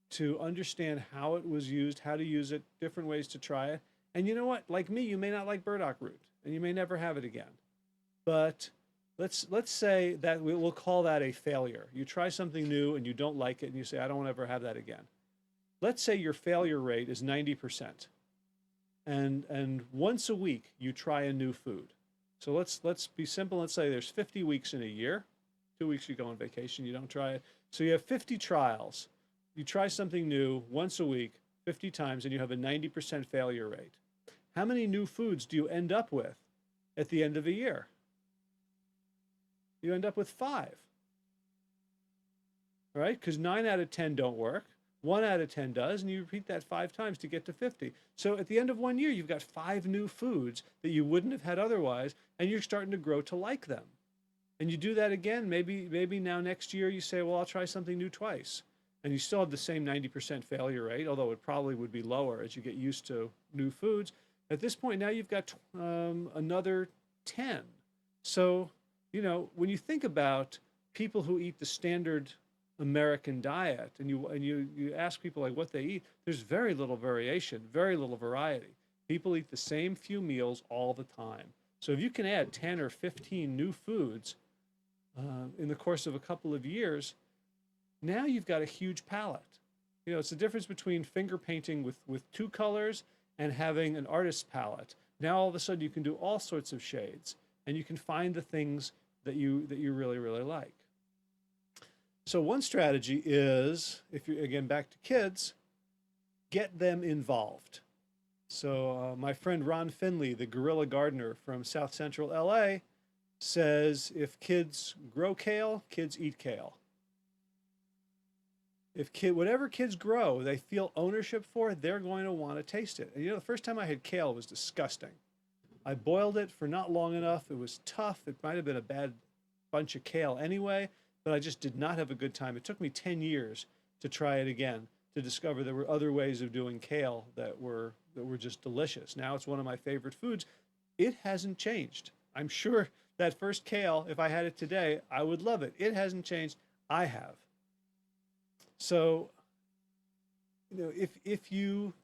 Speaker 1: to understand how it was used, how to use it, different ways to try it. And you know what? Like me, you may not like burdock root, and you may never have it again. But let's say that we'll call that a failure. You try something new and you don't like it, and you say, I don't want to ever have that again. Let's say your failure rate is 90%. And once a week you try a new food. So let's be simple. Let's say there's 50 weeks in a year. 2 weeks you go on vacation, you don't try it. So you have 50 trials. You try something new once a week, 50 times, and you have a 90% failure rate. How many new foods do you end up with at the end of a year? You end up with 5. Right? Because 9 out of 10 don't work. 1 out of 10 does, and you repeat that 5 times to get to 50. So at the end of 1 year, you've got 5 new foods that you wouldn't have had otherwise, and you're starting to grow to like them. And you do that again, maybe now next year you say, well, I'll try something new twice. And you still have the same 90% failure rate, although it probably would be lower as you get used to new foods. At this point, now you've got another 10. So, when you think about people who eat the standard American diet, and you ask people like what they eat, there's very little variation, very little variety. People eat the same few meals all the time. So if you can add 10 or 15 new foods in the course of a couple of years, now you've got a huge palette. It's the difference between finger painting with 2 colors and having an artist's palette. Now all of a sudden you can do all sorts of shades, and you can find the things that you really, really like. So one strategy is, if you again back to kids, get them involved. So my friend Ron Finley, the guerrilla gardener from South Central LA, says if kids grow kale, kids eat kale. Whatever kids grow, they feel ownership for, they're going to want to taste it. And the first time I had kale, it was disgusting. I boiled it for not long enough. It was tough. It might have been a bad bunch of kale anyway, but I just did not have a good time. It took me 10 years to try it again, to discover there were other ways of doing kale that were just delicious. Now it's one of my favorite foods. It hasn't changed. I'm sure that first kale, if I had it today, I would love it. It hasn't changed. I have. So, if you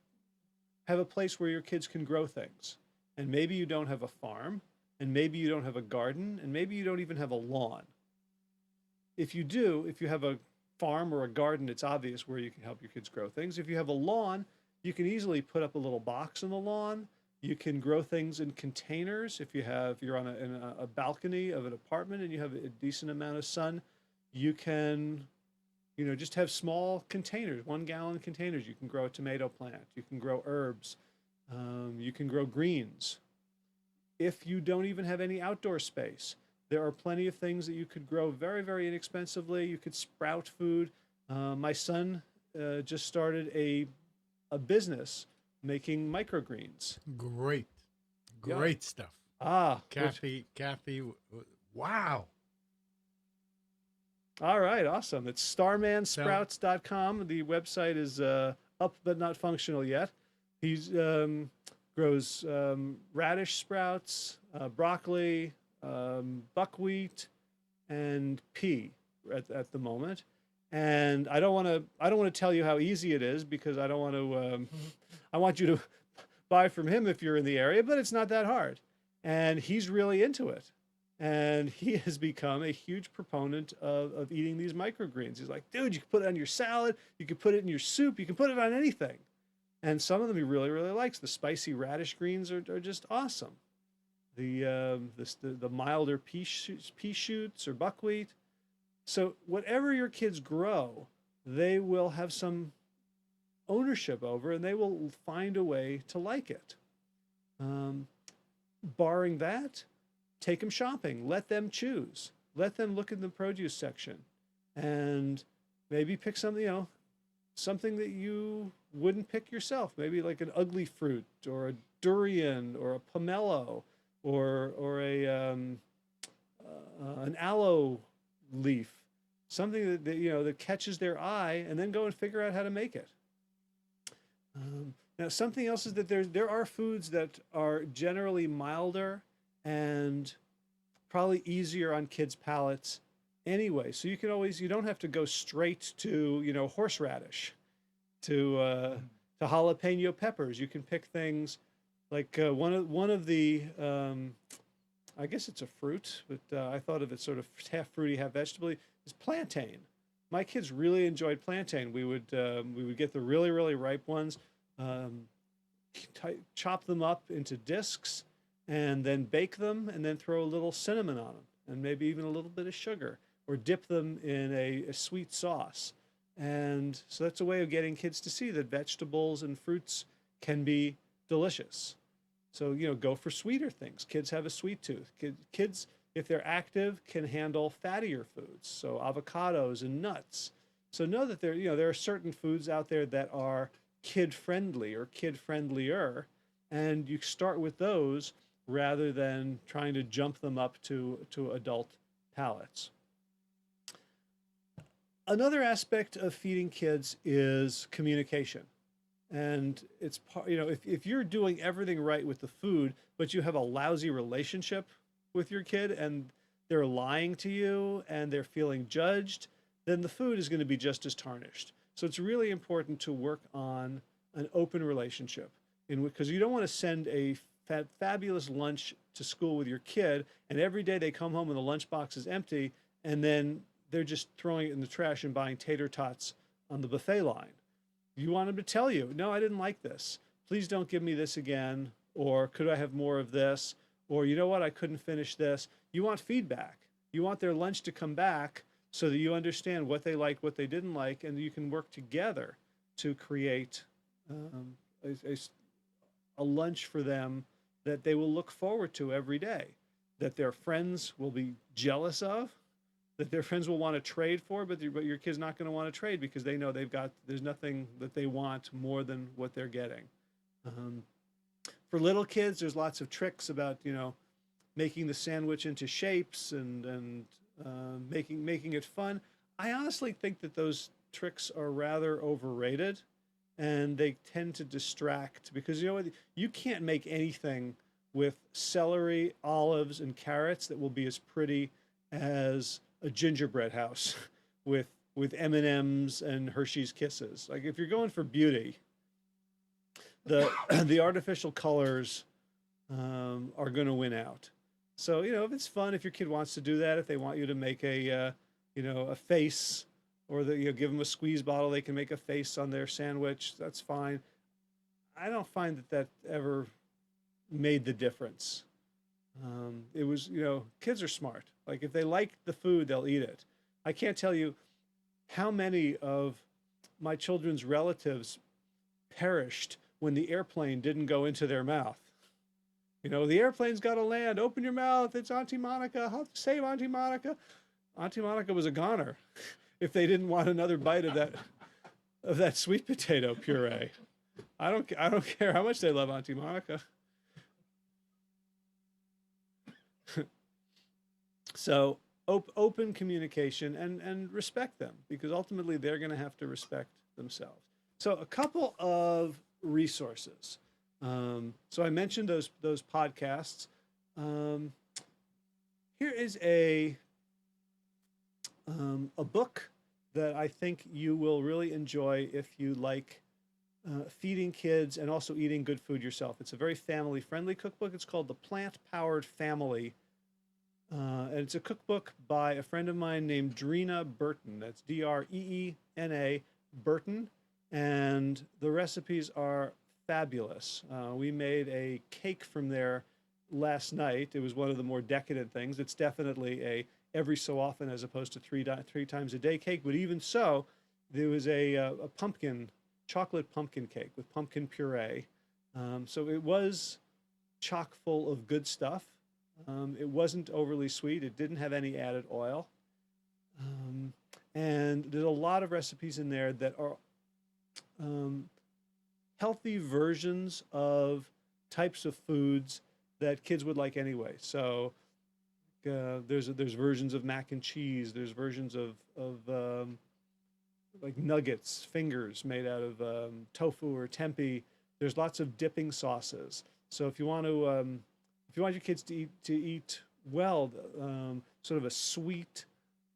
Speaker 1: have a place where your kids can grow things, and maybe you don't have a farm, and maybe you don't have a garden, and maybe you don't even have a lawn. If you do, if you have a farm or a garden, it's obvious where you can help your kids grow things. If you have a lawn, you can easily put up a little box on the lawn. You can grow things in containers. If you're on a balcony of an apartment and you have a decent amount of sun, you can, just have small containers, 1 gallon containers. You can grow a tomato plant. You can grow herbs. You can grow greens. If you don't even have any outdoor space, there are plenty of things that you could grow very, very inexpensively. You could sprout food. My son just started a business making microgreens.
Speaker 2: Great,
Speaker 1: Yeah.
Speaker 2: great stuff. Kathy, wow.
Speaker 1: All right, awesome. It's starmansprouts.com. The website is up but not functional yet. He's grows radish sprouts, broccoli, buckwheat, and pea at the moment. And I don't want to tell you how easy it is, because I don't want to. I want you to buy from him if you're in the area, but it's not that hard. And he's really into it. And he has become a huge proponent of eating these microgreens. He's like, dude, you can put it on your salad, you can put it in your soup, you can put it on anything. And some of them he really, really likes. The spicy radish greens are just awesome. The milder pea shoots or buckwheat. So whatever your kids grow, they will have some ownership over, and they will find a way to like it. Barring that, take them shopping. Let them choose. Let them look in the produce section, and maybe pick something, something that you wouldn't pick yourself. Maybe like an ugly fruit, or a durian, or a pomelo, or an aloe leaf, something that catches their eye, and then go and figure out how to make it. Now, something else is that there are foods that are generally milder and probably easier on kids' palates anyway. So you don't have to go straight to horseradish, to jalapeno peppers. You can pick things like one of the I guess it's a fruit, but I thought of it sort of half fruity, half vegetable, is plantain. My kids really enjoyed plantain. We would get the really, really ripe ones, chop them up into discs, and then bake them, and then throw a little cinnamon on them, and maybe even a little bit of sugar, or dip them in a sweet sauce. And so that's a way of getting kids to see that vegetables and fruits can be delicious. So, go for sweeter things. Kids have a sweet tooth. Kids, if they're active, can handle fattier foods. So avocados and nuts. So know that there are certain foods out there that are kid-friendly or kid-friendlier, and you start with those rather than trying to jump them up to adult palates. Another aspect of feeding kids is communication. And it's if you're doing everything right with the food, but you have a lousy relationship with your kid, and they're lying to you and they're feeling judged, then the food is going to be just as tarnished. So it's really important to work on an open relationship, because you don't want to send a fabulous lunch to school with your kid, and every day they come home and the lunchbox is empty, and then they're just throwing it in the trash and buying tater tots on the buffet line. You want them to tell you, no, I didn't like this. Please don't give me this again. Or could I have more of this? Or, you know what, I couldn't finish this. You want feedback. You want their lunch to come back so that you understand what they liked, what they didn't like, and you can work together to create a lunch for them that they will look forward to every day, that their friends will be jealous of, that their friends will want to trade for, but your kid's not going to want to trade, because they know there's nothing that they want more than what they're getting. For little kids, there's lots of tricks about, making the sandwich into shapes and making it fun. I honestly think that those tricks are rather overrated, and they tend to distract because you know what, you can't make anything with celery, olives, and carrots that will be as pretty as a gingerbread house with M&Ms and Hershey's Kisses. Like if you're going for beauty, the the artificial colors are going to win out. So if it's fun, if your kid wants to do that, if they want you to make a face, or give them a squeeze bottle, they can make a face on their sandwich. That's fine. I don't find that ever made the difference. It was, kids are smart. Like if they like the food, they'll eat it. I can't tell you how many of my children's relatives perished when the airplane didn't go into their mouth. The airplane's got to land. Open your mouth. It's Auntie Monica. Save Auntie Monica. Auntie Monica was a goner if they didn't want another bite of that sweet potato puree. I don't care how much they love Auntie Monica. So open communication and respect them, because ultimately they're going to have to respect themselves. So a couple of resources. So I mentioned those podcasts. Here is a book that I think you will really enjoy if you like feeding kids and also eating good food yourself. It's a very family-friendly cookbook. It's called The Plant-Powered Family. And it's a cookbook by a friend of mine named Dreena Burton. That's Dreena Burton. And the recipes are fabulous. We made a cake from there last night. It was one of the more decadent things. It's definitely a every so often as opposed to three times a day cake. But even so, there was a chocolate pumpkin cake with pumpkin puree. So it was chock full of good stuff. It wasn't overly sweet. It didn't have any added oil. And there's a lot of recipes in there that are healthy versions of types of foods that kids would like anyway. So there's versions of mac and cheese. There's versions of like nuggets, fingers made out of tofu or tempeh. There's lots of dipping sauces. So if you want your kids to eat well, sort of a sweet,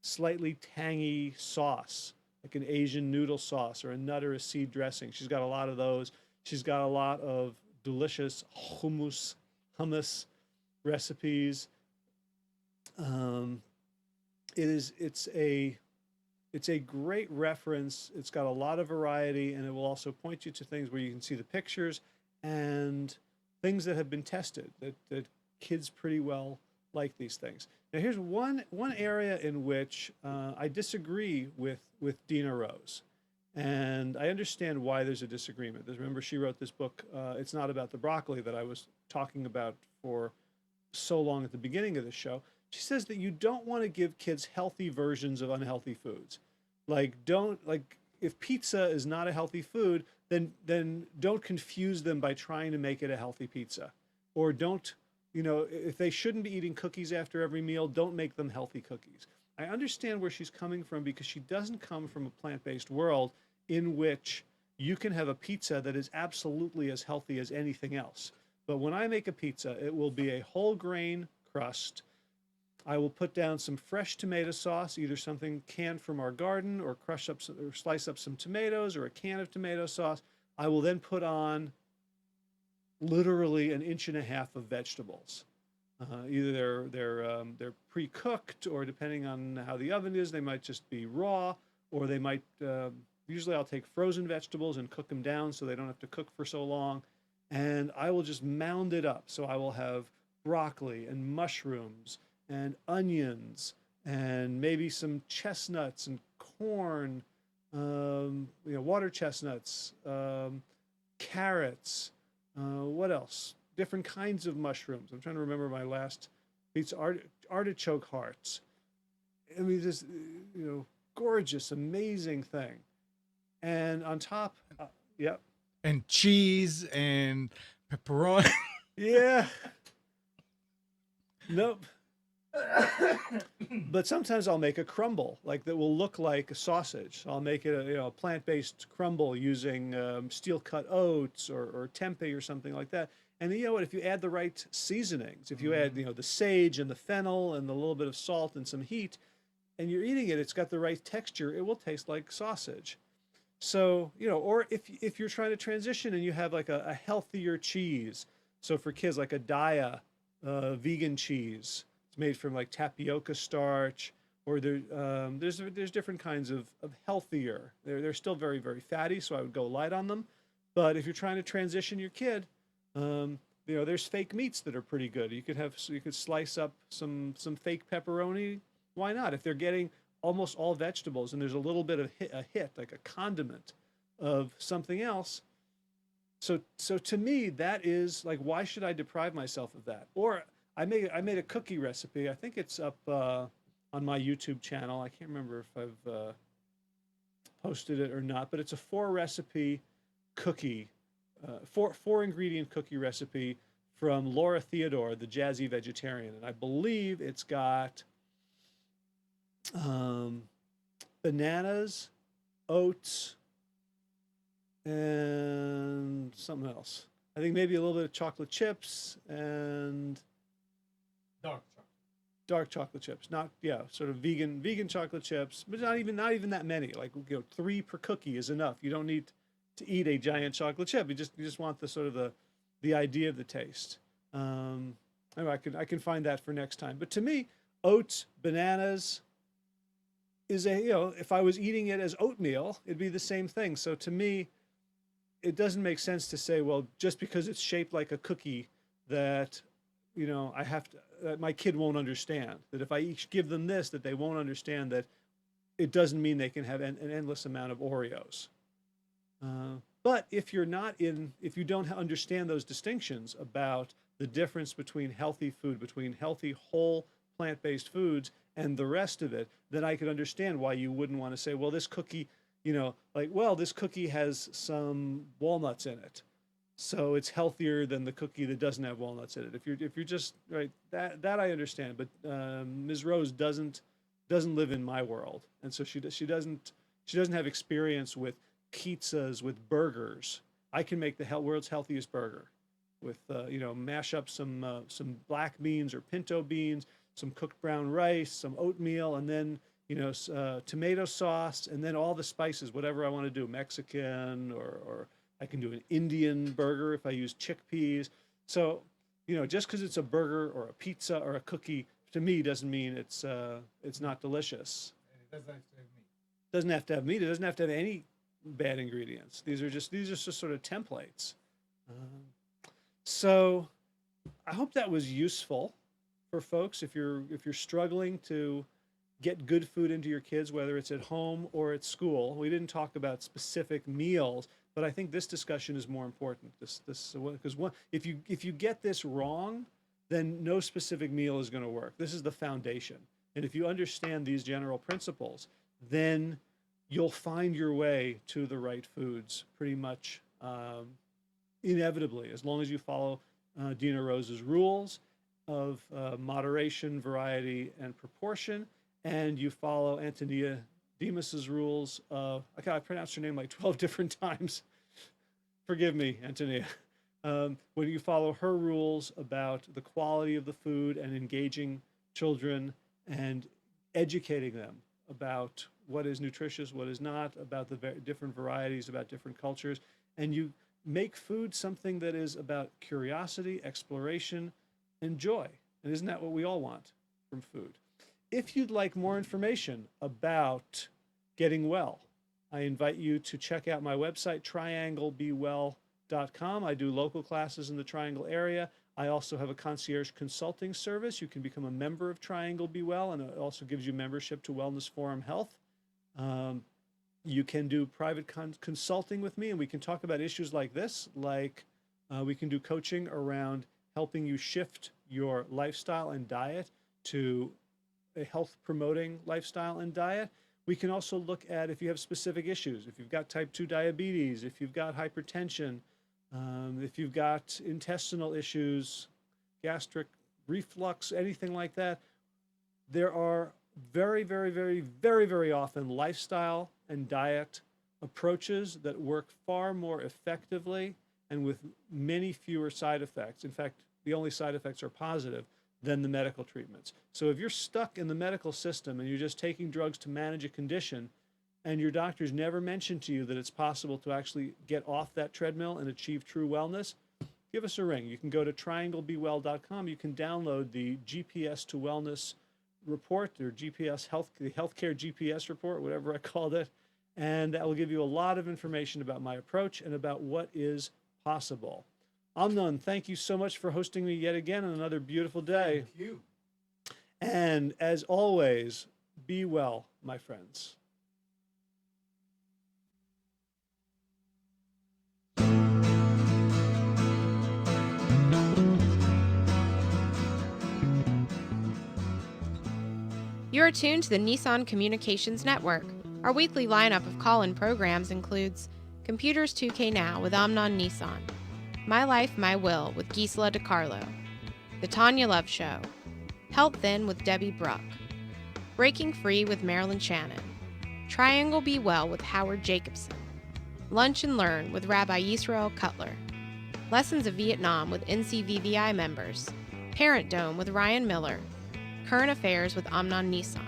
Speaker 1: slightly tangy sauce, like an Asian noodle sauce or a nut or a seed dressing. She's got a lot of those. She's got a lot of delicious hummus recipes. It's a great reference. It's got a lot of variety, and it will also point you to things where you can see the pictures and things that have been tested, that kids pretty well like these things. Now here's one area in which I disagree with Dina Rose. And I understand why there's a disagreement. Remember, she wrote this book, It's Not About the Broccoli, that I was talking about for so long at the beginning of the show. She says that you don't want to give kids healthy versions of unhealthy foods. If pizza is not a healthy food, then don't confuse them by trying to make it a healthy pizza. Or don't, if they shouldn't be eating cookies after every meal, don't make them healthy cookies. I understand where she's coming from, because she doesn't come from a plant-based world in which you can have a pizza that is absolutely as healthy as anything else. But when I make a pizza, it will be a whole grain crust. I will put down some fresh tomato sauce, either something canned from our garden, or slice up some tomatoes, or a can of tomato sauce. I will then put on literally 1.5 inches of vegetables. Either they're pre-cooked, or depending on how the oven is, they might just be raw, or they might. Usually, I'll take frozen vegetables and cook them down so they don't have to cook for so long, and I will just mound it up. So I will have broccoli and mushrooms and onions and maybe some chestnuts and corn, water chestnuts, carrots. What else? Different kinds of mushrooms. I'm trying to remember my last. It's artichoke hearts. I mean, this gorgeous, amazing thing. And on top, yep.
Speaker 2: And cheese and Pepperoni.
Speaker 1: Yeah. Nope. But sometimes I'll make a crumble like that will look like a sausage. I'll make it a plant-based crumble using steel cut oats or tempeh or something like that. And you know what? If you add the right seasonings, if you add the sage and the fennel and a little bit of salt and some heat, and you're eating it, it's got the right texture. It will taste like sausage. So or if you're trying to transition and you have like a healthier cheese, so for kids like a Daya vegan cheese, it's made from like tapioca starch, or there's different kinds of healthier. They're still very very fatty, so I would go light on them. But if you're trying to transition your kid, there's fake meats that are pretty good. You could slice up some fake pepperoni. Why not? If they're getting almost all vegetables and there's a little bit of a hit like a condiment of something else. So to me, that is like, why should I deprive myself of that? Or I made a cookie recipe. I think it's up on my YouTube channel. I can't remember if I've posted it or not, but it's a four recipe cookie, four ingredient cookie recipe from Laura Theodore, the Jazzy Vegetarian, and I believe it's got um, bananas, oats, and something else. I think maybe a little bit of chocolate chips and
Speaker 2: Dark chocolate.
Speaker 1: dark chocolate chips. Not sort of vegan chocolate chips, but not even that many. Like three per cookie is enough. You don't need to eat a giant chocolate chip. You just want the sort of the idea of the taste. Anyway, I can find that for next time. But to me, oats, bananas is if I was eating it as oatmeal, it'd be the same thing. So to me, it doesn't make sense to say, well, just because it's shaped like a cookie, that I have to, that my kid won't understand. That if I each give them this, that they won't understand that it doesn't mean they can have an endless amount of Oreos. But if you don't understand those distinctions about the difference between healthy food, between healthy whole plant-based foods and the rest of it, then I could understand why you wouldn't want to say, well, this cookie, this cookie has some walnuts in it, so it's healthier than the cookie that doesn't have walnuts in it. If you're just right, that I understand. But Ms. Rose doesn't live in my world, and so she doesn't have experience with pizzas, with burgers. I can make the world's healthiest burger with mash up some black beans or pinto beans, some cooked brown rice, some oatmeal, and then tomato sauce, and then all the spices, whatever I want to do, Mexican, or I can do an Indian burger if I use chickpeas. So just because it's a burger or a pizza or a cookie, to me doesn't mean it's not delicious.
Speaker 2: And it doesn't have to have meat.
Speaker 1: Doesn't have to have meat. It doesn't have to have any bad ingredients. These are just sort of templates. So I hope that was useful for folks. If you're struggling to get good food into your kids, whether it's at home or at school. We didn't talk about specific meals, but I think this discussion is more important. This because if you get this wrong, then no specific meal is going to work. This is the foundation. And if you understand these general principles, then you'll find your way to the right foods pretty much inevitably, as long as you follow Dina Rose's rules of moderation, variety, and proportion, and you follow Antonia Demas's rules of, I pronounced her name like 12 different times. Forgive me, Antonia. When you follow her rules about the quality of the food and engaging children and educating them about what is nutritious, what is not, about the different varieties, about different cultures, and you make food something that is about curiosity, exploration, and joy. And isn't that what we all want from food? If you'd like more information about getting well, I invite you to check out my website, trianglebewell.com. I do local classes in the Triangle area. I also have a concierge consulting service. You can become a member of Triangle Be Well, and it also gives you membership to Wellness Forum Health. You can do private consulting with me, and we can talk about issues like this, like we can do coaching around helping you shift your lifestyle and diet to a health promoting lifestyle and diet. We can also look at if you have specific issues, if you've got type 2 diabetes, if you've got hypertension, If you've got intestinal issues, gastric reflux, anything like that, there are very, very, very, very, very often lifestyle and diet approaches that work far more effectively and with many fewer side effects. In fact, the only side effects are positive than the medical treatments. So if you're stuck in the medical system and you're just taking drugs to manage a condition, and your doctors never mentioned to you that it's possible to actually get off that treadmill and achieve true wellness, give us a ring. You can go to trianglebewell.com. You can download the GPS to Wellness report, or the healthcare GPS report, whatever I called it. And that will give you a lot of information about my approach and about what is possible. Amnon, thank you so much for hosting me yet again on another beautiful day.
Speaker 2: Thank you.
Speaker 1: And as always, be well, my friends.
Speaker 3: You are tuned to the Nissan Communications Network. Our weekly lineup of call-in programs includes Computers 2K Now with Amnon Nissan, My Life, My Will with Gisela DiCarlo, The Tanya Love Show, Health Then with Debbie Bruck, Breaking Free with Marilyn Shannon, Triangle Be Well with Howard Jacobson, Lunch and Learn with Rabbi Yisrael Cutler, Lessons of Vietnam with NCVVI members, Parent Dome with Ryan Miller, Current Affairs with Amnon Nissan.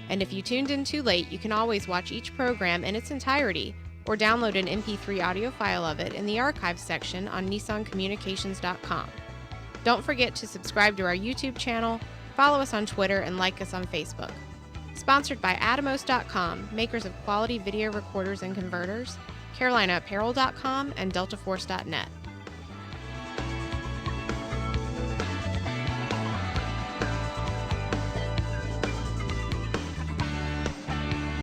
Speaker 3: And if you tuned in too late, you can always watch each program in its entirety or download an MP3 audio file of it in the archives section on nissancommunications.com. Don't forget to subscribe to our YouTube channel, follow us on Twitter, and like us on Facebook. Sponsored by Atomos.com, makers of quality video recorders and converters, CarolinaApparel.com, and DeltaForce.net.